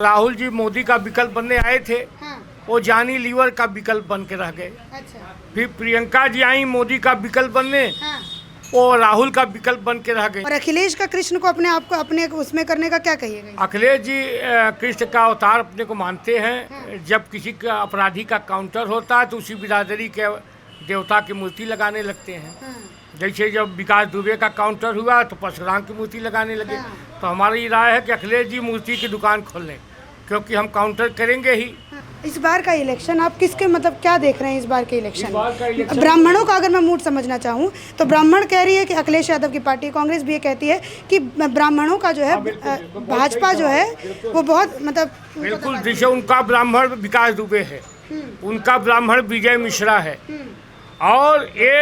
राहुल जी मोदी का विकल्प बनने आए थे। हाँ। वो जानी लीवर का विकल्प बन के रह गए। अच्छा। फिर प्रियंका जी आई मोदी का विकल्प बनने, हाँ। वो राहुल का विकल्प बन के रह गए। और अखिलेश का कृष्ण को अपने आप को अपने उसमें करने का क्या कहिएगा? अखिलेश जी कृष्ण का अवतार अपने को मानते हैं। हाँ। जब किसी का अपराधी का काउंटर होता है तो उसी बिरादरी के देवता की मूर्ति लगाने लगते हैं। हाँ। जैसे जब विकास दुबे का काउंटर हुआ तो परशुराम की मूर्ति लगाने लगे। हाँ। तो हमारी राय है कि अखिलेश जी मूर्ति की दुकान खोल लें, क्योंकि हम काउंटर करेंगे ही। इस बार का इलेक्शन आप किसके मतलब क्या देख रहे हैं? इस बार के इस बार का इलेक्शन इलेक्शन ब्राह्मणों का अगर मैं मूड समझना चाहूँ तो ब्राह्मण कह रही है कि अखिलेश यादव की पार्टी, कांग्रेस भी ये कहती है कि ब्राह्मणों का जो है भाजपा जो है वो बहुत मतलब बिल्कुल। जैसे उनका ब्राह्मण विकास दुबे है, उनका ब्राह्मण विजय मिश्रा है, और ये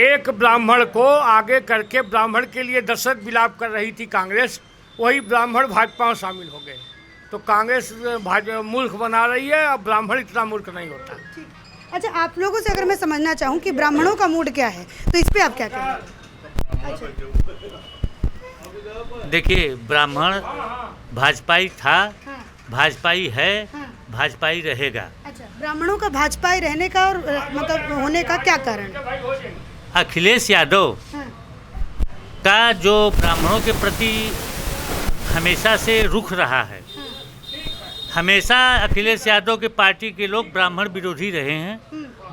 एक ब्राह्मण को आगे करके ब्राह्मण के लिए दशरथ विलाप कर रही थी कांग्रेस, वही ब्राह्मण भाजपा में शामिल हो गए। तो कांग्रेस मूर्ख बना रही है, और ब्राह्मण इतना मूर्ख नहीं होता। अच्छा, आप लोगों से अगर मैं समझना चाहूँ कि ब्राह्मणों का मूड क्या है तो इस पे आप क्या कहेंगे? देखिए, ब्राह्मण भाजपाई था, हाँ। भाजपाई है, हाँ। भाजपाई रहेगा। अच्छा, ब्राह्मणों का भाजपा ही रहने का और मतलब होने का क्या कारण है? अखिलेश यादव हाँ। का जो ब्राह्मणों के प्रति हमेशा से रुख रहा है, हमेशा अखिलेश यादव के पार्टी के लोग ब्राह्मण विरोधी रहे हैं,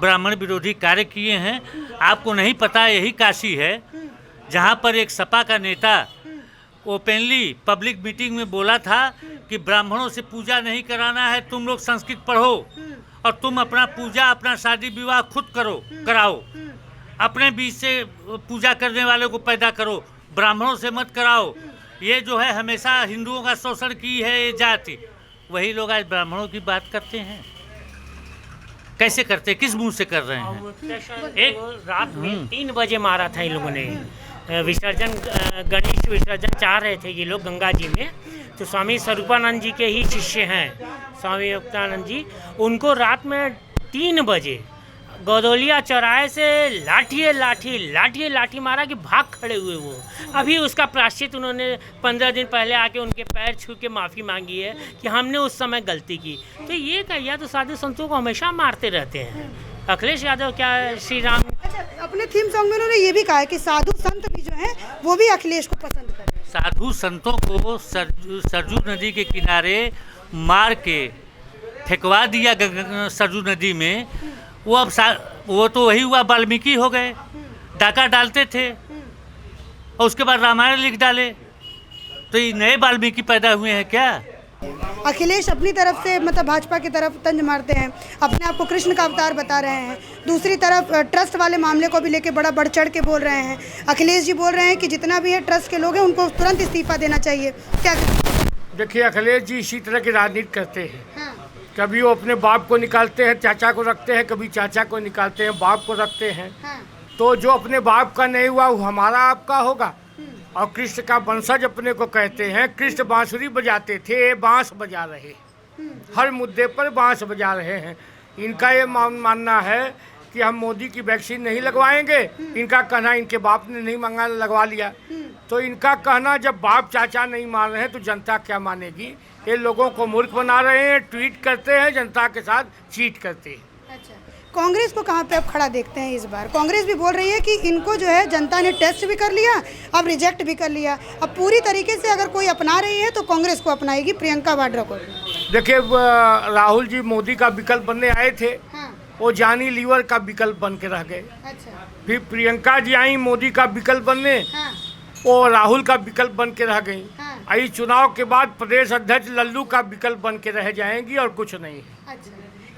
ब्राह्मण विरोधी कार्य किए हैं। आपको नहीं पता, यही काशी है जहाँ पर एक सपा का नेता ओपनली पब्लिक मीटिंग में बोला था कि ब्राह्मणों से पूजा नहीं कराना है, तुम लोग संस्कृत पढ़ो और तुम अपना पूजा, अपना शादी विवाह खुद कराओ, अपने बीच से पूजा करने वाले को पैदा करो, ब्राह्मणों से मत कराओ। ये जो है हमेशा हिंदुओं का शोषण की है ये जाति। वही लोग आज ब्राह्मणों की बात करते हैं। कैसे करते, किस मुंह से कर रहे हैं? एक रात में 3 बजे मारा था इन लोगों ने विसर्जन, गणेश विसर्जन चाह रहे थे ये लोग गंगा जी में। तो स्वामी स्वरूपानंद जी के ही शिष्य हैं स्वामी युक्तानंद जी, उनको रात में 3 बजे गौदौलिया चौराहे से लाठी मारा कि भाग खड़े हुए वो। अभी उसका प्रायश्चित उन्होंने 15 दिन पहले आके उनके पैर छू के माफ़ी मांगी है कि हमने उस समय गलती की। तो ये कहिए तो साधु संतों को हमेशा मारते रहते हैं। अखिलेश यादव क्या श्री राम। अच्छा, अपने थीम सॉन्ग में उन्होंने ये भी कहा है कि साधु संत भी जो हैं वो भी अखिलेश को पसंद करते हैं। साधु संतों को सरजू नदी के किनारे मार के फेंकवा दिया सरजू नदी में। वो अब वो तो वही हुआ, वाल्मीकि हो गए, डाका डालते थे और उसके बाद रामायण लिख डाले। तो ये नए वाल्मीकि पैदा हुए हैं क्या? अखिलेश अपनी तरफ से मतलब भाजपा की तरफ तंज मारते हैं, अपने आप को कृष्ण का अवतार बता रहे हैं। दूसरी तरफ ट्रस्ट वाले मामले को भी लेके बड़ा बढ़ चढ़ के बोल रहे हैं। अखिलेश जी बोल रहे हैं कि जितना भी है ट्रस्ट के लोग हैं उनको तुरंत इस्तीफा देना चाहिए। क्या? देखिए, अखिलेश जी इसी तरह की राजनीति करते हैं। हाँ। कभी वो अपने बाप को निकालते हैं, चाचा को रखते हैं, कभी चाचा को निकालते हैं, बाप को रखते हैं। हाँ। तो जो अपने बाप का नहीं हुआ वो हमारा आपका होगा। और कृष्ण का वंशज अपने को कहते हैं। कृष्ण बांसुरी बजाते थे, बांस बजा रहे, हर मुद्दे पर बांस बजा रहे हैं। इनका ये मानना है कि हम मोदी की वैक्सीन नहीं लगवाएंगे। इनका कहना इनके बाप ने नहीं मांगा, लगवा लिया। तो इनका कहना जब बाप चाचा नहीं मान रहे हैं तो जनता क्या मानेगी? ये लोगों को मूर्ख बना रहे हैं, ट्वीट करते हैं, जनता के साथ चीट करते हैं। अच्छा, कांग्रेस को कहाँ पे आप खड़ा देखते हैं इस बार? कांग्रेस भी बोल रही है कि इनको जो है जनता ने टेस्ट भी कर लिया, अब रिजेक्ट भी कर लिया। अब पूरी तरीके से अगर कोई अपना रही है तो कांग्रेस को अपनाएगी, प्रियंका वाड्रा को। देखिए, राहुल जी मोदी का विकल्प बनने आए थे। हाँ। वो जानी लीवर का विकल्प बन के रह गए। अच्छा। फिर प्रियंका जी आई मोदी का विकल्प बनने, हाँ। वो राहुल का विकल्प बन के रह गई। हाँ। इस चुनाव के बाद प्रदेश अध्यक्ष लल्लू का विकल्प बन के रह जाएंगी और कुछ नहीं। अच्छा,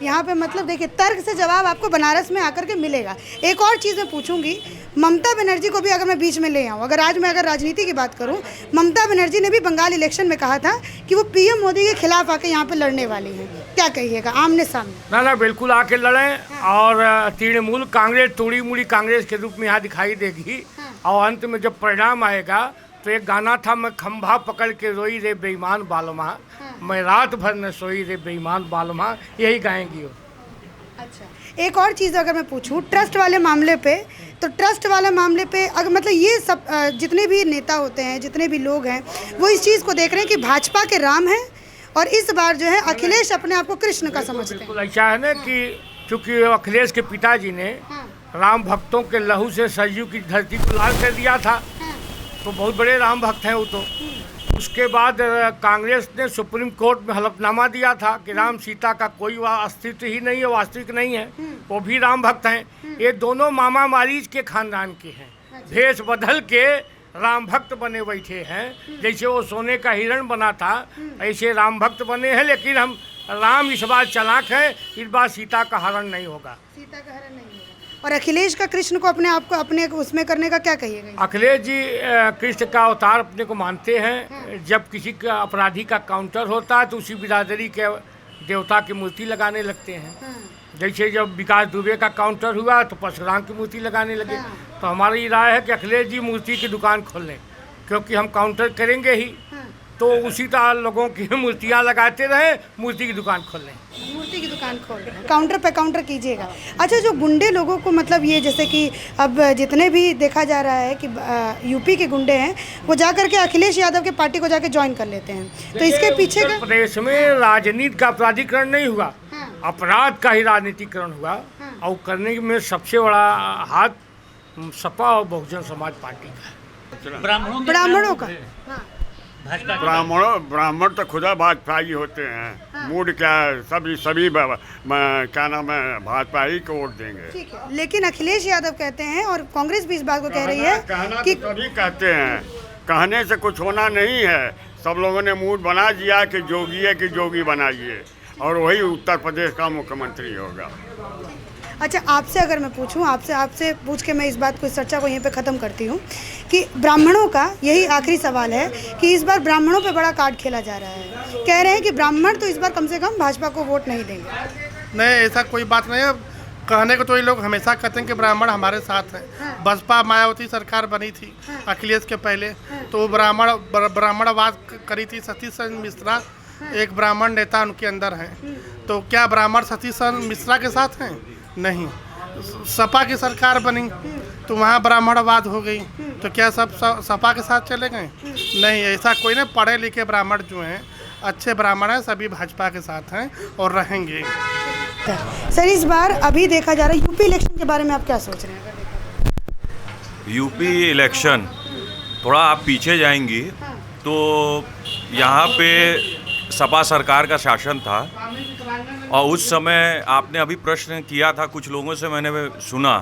यहाँ पे मतलब देखिए तर्क से जवाब आपको बनारस में आकर के मिलेगा। एक और चीज़ मैं पूछूंगी, ममता बनर्जी को भी अगर मैं बीच में ले आऊँ, अगर राजनीति की बात करूँ, ममता बनर्जी ने भी बंगाल इलेक्शन में कहा था कि वो पीएम मोदी के खिलाफ आके यहाँ पे लड़ने वाली हैं। क्या कहिएगा आमने सामने? ना बिल्कुल आके लड़ें। और तृणमूल कांग्रेस तोड़ी मुड़ी कांग्रेस के रूप में यहाँ दिखाई देगी। और अंत में जब परिणाम आएगा तो एक गाना था, मैं खंभा पकड़ के रोई रे बेईमान बालमा, मैं रात भर न सोई रे बेईमान बालमा, यही गाएंगी वो। अच्छा, एक और चीज़ अगर मैं पूछूं ट्रस्ट वाले मामले पे, तो ट्रस्ट वाले मामले पे अगर मतलब ये सब जितने भी नेता होते हैं, जितने भी लोग हैं, वो इस चीज़ को देख रहे हैं कि भाजपा के राम हैं और इस बार जो है अखिलेश अपने आप को कृष्ण का समझते हैं। बिल्कुल ऐसा है ना कि चूंकि अखिलेश के पिताजी ने राम भक्तों के लहू से सरयू की धरती को लाल कर दिया था, तो बहुत बड़े राम भक्त हैं वो तो। उसके बाद कांग्रेस ने सुप्रीम कोर्ट में हलफनामा दिया था कि राम सीता का कोई अस्तित्व ही नहीं है, वास्तविक नहीं है, वो भी राम भक्त हैं। ये दोनों मामा मारीज के खानदान के हैं, भेष बदल के राम भक्त बने बैठे हैं। जैसे वो सोने का हिरण बना था ऐसे राम भक्त बने हैं। लेकिन हम राम इस बार चालाक है, इस बार सीता का हरण नहीं होगा। सीता का हरण नहीं होगा। और अखिलेश का कृष्ण को अपने आप को अपने उसमें करने का क्या कहिएगा? अखिलेश जी कृष्ण का अवतार अपने को मानते हैं। जब किसी का अपराधी का काउंटर होता है तो उसी बिरादरी के देवता की मूर्ति लगाने लगते हैं। जैसे जब विकास दुबे का काउंटर हुआ तो परशुराम की मूर्ति लगाने लगे। तो हमारी राय है कि अखिलेश जी मूर्ति की दुकान खोल लें, क्योंकि हम काउंटर करेंगे ही तो उसी तरह लोगों की मूर्तियाँ लगाते रहे, मूर्ति की दुकान खोल लें। मूर्ति की दुकान खोल रहे हैं, काउंटर पे काउंटर कीजिएगा। अच्छा, जो गुंडे लोगों को मतलब ये जैसे कि अब जितने भी देखा जा रहा है कि यूपी के गुंडे हैं वो जाकर के अखिलेश यादव के पार्टी को जाके ज्वाइन कर लेते हैं, तो इसके पीछे का प्रदेश में राजनीति का अपराधीकरण नहीं हुआ, अपराध का ही राजनीतिकरण हुआ। और करने में सबसे बड़ा हाथ सपा और बहुजन समाज पार्टी का, ब्राह्मणों का। ब्राह्मण तो खुदा भाजपाई होते हैं। मूड क्या है, सभी क्या नाम है, भाजपा ही को वोट देंगे। ठीक है, लेकिन अखिलेश यादव कहते हैं और कांग्रेस भी इस बात को कह रही है कि सभी कहते हैं, कहने से कुछ होना नहीं है। सब लोगों ने मूड बना दिया कि जोगी है कि जोगी बनाइए, और वही उत्तर प्रदेश का मुख्यमंत्री होगा। अच्छा, आपसे अगर मैं पूछूं, आपसे पूछ के मैं इस बात को, इस चर्चा को यहीं पे ख़त्म करती हूं कि ब्राह्मणों का यही आखिरी सवाल है कि इस बार ब्राह्मणों पे बड़ा कार्ड खेला जा रहा है। कह रहे हैं कि ब्राह्मण तो इस बार कम से कम भाजपा को वोट नहीं देंगे। नहीं, ऐसा कोई बात नहीं है। कहने को तो ये लोग हमेशा कहते हैं कि ब्राह्मण हमारे साथ हैं। बसपा मायावती सरकार बनी थी अखिलेश के पहले, तो ब्राह्मणवाद करी थी। सतीश मिश्रा एक ब्राह्मण नेता उनके अंदर हैं, तो क्या ब्राह्मण सतीश मिश्रा के साथ हैं? नहीं। सपा की सरकार बनी तो वहाँ ब्राह्मणवाद हो गई, तो क्या सब सपा के साथ चले गए? नहीं, ऐसा कोई नहीं। पढ़े लिखे ब्राह्मण जो हैं, अच्छे ब्राह्मण हैं, सभी भाजपा के साथ हैं और रहेंगे। सर, इस बार अभी देखा जा रहा है यूपी इलेक्शन के बारे में आप क्या सोच रहे हैं? यूपी इलेक्शन थोड़ा आप पीछे जाएंगी तो यहाँ पे सपा सरकार का शासन था, और उस समय आपने अभी प्रश्न किया था, कुछ लोगों से मैंने सुना,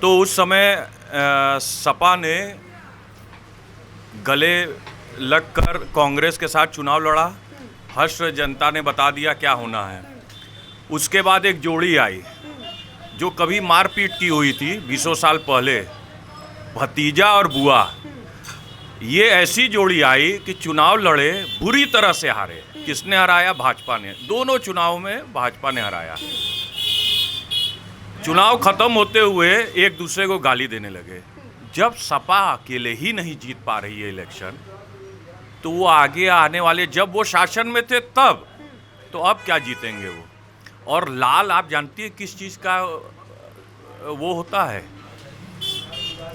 तो उस समय सपा ने गले लगकर कांग्रेस के साथ चुनाव लड़ा। हर्ष जनता ने बता दिया क्या होना है। उसके बाद एक जोड़ी आई जो कभी मारपीट की हुई थी 20 साल पहले, भतीजा और बुआ। ये ऐसी जोड़ी आई कि चुनाव लड़े, बुरी तरह से हारे। किसने हराया? भाजपा ने। दोनों चुनाव में भाजपा ने हराया। चुनाव खत्म होते हुए एक दूसरे को गाली देने लगे। जब सपा अकेले ही नहीं जीत पा रही है इलेक्शन, तो वो आगे आने वाले, जब वो शासन में थे तब, तो अब क्या जीतेंगे वो? और लाल आप जानती है किस चीज़ का वो होता है?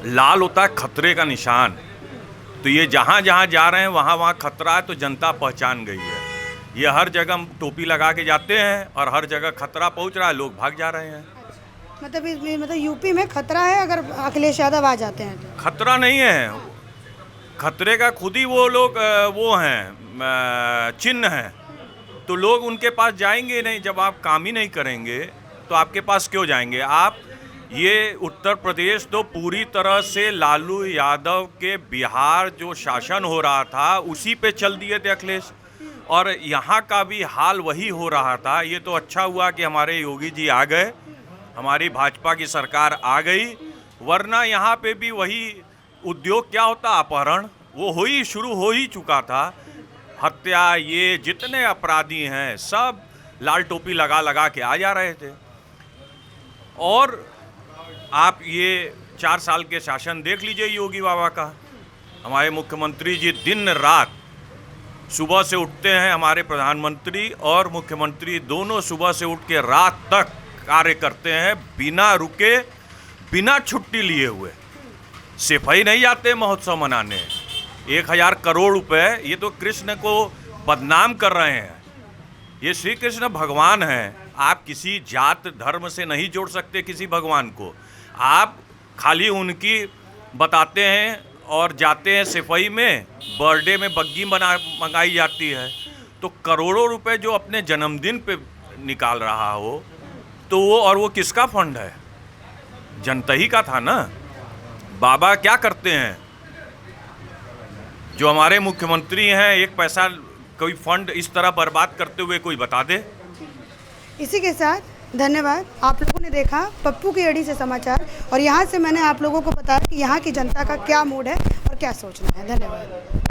लाल होता है खतरे का निशान। तो ये जहाँ जहाँ जा रहे हैं वहाँ वहाँ खतरा है, तो जनता पहचान गई है। ये हर जगह टोपी लगा के जाते हैं और हर जगह खतरा पहुँच रहा है, लोग भाग जा रहे हैं। मतलब यूपी में खतरा है अगर अखिलेश यादव आ जाते हैं तो? खतरा नहीं है, खतरे का खुद ही वो लोग वो हैं, चिन्ह हैं। तो लोग उनके पास जाएंगे नहीं। जब आप काम ही नहीं करेंगे तो आपके पास क्यों जाएंगे? आप ये उत्तर प्रदेश तो पूरी तरह से लालू यादव के बिहार जो शासन हो रहा था उसी पे चल दिए थे अखिलेश, और यहाँ का भी हाल वही हो रहा था। ये तो अच्छा हुआ कि हमारे योगी जी आ गए, हमारी भाजपा की सरकार आ गई, वरना यहाँ पे भी वही उद्योग क्या होता, अपहरण, वो शुरू हो ही चुका था। हत्या, ये जितने अपराधी हैं सब लाल टोपी लगा लगा के आ जा रहे थे। और आप ये 4 साल के शासन देख लीजिए योगी बाबा का। हमारे मुख्यमंत्री जी दिन रात, सुबह से उठते हैं, हमारे प्रधानमंत्री और मुख्यमंत्री दोनों सुबह से उठ के रात तक कार्य करते हैं, बिना रुके, बिना छुट्टी लिए हुए। सिर्फ ही नहीं जाते महोत्सव मनाने। 1000 करोड़ रुपए, ये तो कृष्ण को बदनाम कर रहे हैं। ये श्री कृष्ण भगवान हैं, आप किसी जात धर्म से नहीं जोड़ सकते किसी भगवान को। आप खाली उनकी बताते हैं और जाते हैं सिपाही में, बर्थडे में बग्गी मंगाई जाती है, तो करोड़ों रुपए जो अपने जन्मदिन पे निकाल रहा हो तो वो किसका फंड है? जनता ही का था ना। बाबा क्या करते हैं? जो हमारे मुख्यमंत्री हैं, एक पैसा कोई फंड इस तरह बर्बाद करते हुए कोई बता दे। इसी के साथ धन्यवाद। आप लोगों ने देखा पप्पू की अड़ी से समाचार, और यहाँ से मैंने आप लोगों को बताया कि यहाँ की जनता का क्या मूड है और क्या सोचना है। धन्यवाद।